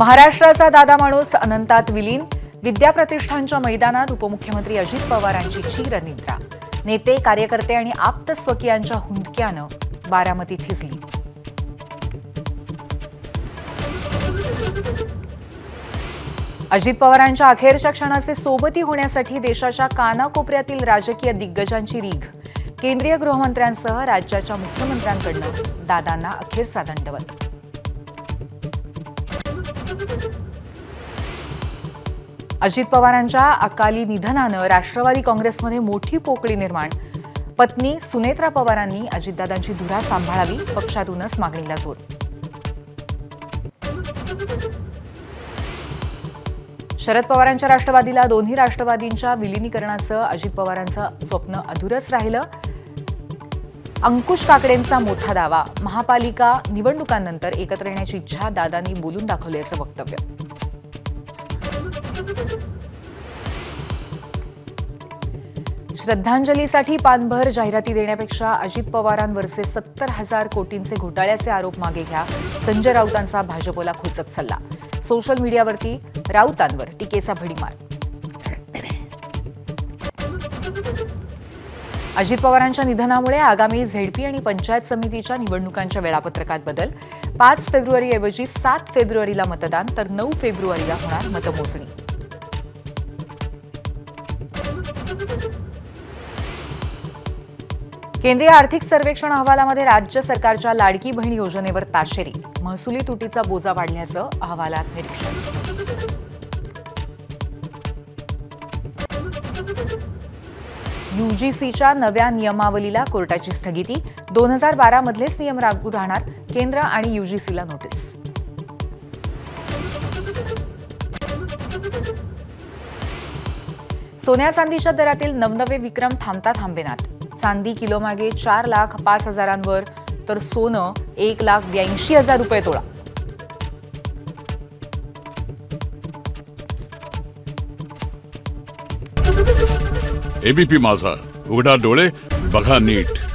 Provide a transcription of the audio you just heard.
महाराष्ट्राचा दादा माणूस अनंतात विलीन. विद्याप्रतिष्ठानच्या मैदानात उपमुख्यमंत्री अजित पवारांची चिरनिद्रा. नेते कार्यकर्ते आणि आप्त स्वकीयांच्या हुंदक्यानं बारामती थिजली. अजित पवारांच्या अखेरच्या क्षणाचे सोबती होण्यासाठी देशाच्या कानाकोपऱ्यातील राजकीय दिग्गजांची रीघ. केंद्रीय गृहमंत्र्यांसह राज्याच्या मुख्यमंत्र्यांकडून दादांना अखेरचा दंडवत. अजित पवारांच्या अकाली निधनानं राष्ट्रवादी काँग्रेसमध्ये मोठी पोकळी निर्माण. पत्नी सुनेत्रा पवारांनी अजितदादांची धुरा सांभाळावी, पक्षातूनच मागणीला जोर. शरद पवारांच्या राष्ट्रवादीला दोन्ही राष्ट्रवादींच्या विलिनीकरणाचं अजित पवारांचं स्वप्न अधुरच राहिलं. अंकुश काकडेंचा मोठा दावा. महापालिका निवडणुकांनंतर एकत्र येण्याची इच्छा दादांनी बोलून दाखवल्याचं वक्तव्य. श्रद्धांजलीसाठी पानभर जाहिराती देण्यापेक्षा अजित पवारांवरचे 70,000 कोटींचे घोटाळ्याचे आरोप मागे घ्या. संजय राऊतांचा भाजपला खोचक सल्ला. सोशल मीडियावरती राऊतांवर टीकेचा भडीमार. अजित पवारांच्या निधनामुळे आगामी झेडपी आणि पंचायत समितीच्या निवडणुकांच्या वेळापत्रकात बदल. 5 फेब्रुवारीऐवजी 7 फेब्रुवारीला मतदान तर 9 फेब्रुवारीला होणार मतमोजणी. केंद्रीय आर्थिक सर्वेक्षण अहवालामध्ये राज्य सरकारच्या लाडकी बहीण योजनेवर ताशेरी. महसुली तुटीचा बोजा वाढल्याचं अहवालात निरीक्षण. यूजीसीच्या नव्या नियमावलीला कोर्टाची स्थगिती. 2012 मधलेच नियम लागू राहणार. केंद्र आणि यूजीसीला नोटीस. सोन्या चांदीच्या दरातील नवनवे विक्रम थांबता थांबेनात. चांदी किलोमागे 4,05,000 तर सोनं 1,82,000 रुपये तोळा. एबीपी माझा, उघडा डोळे बघा नीट.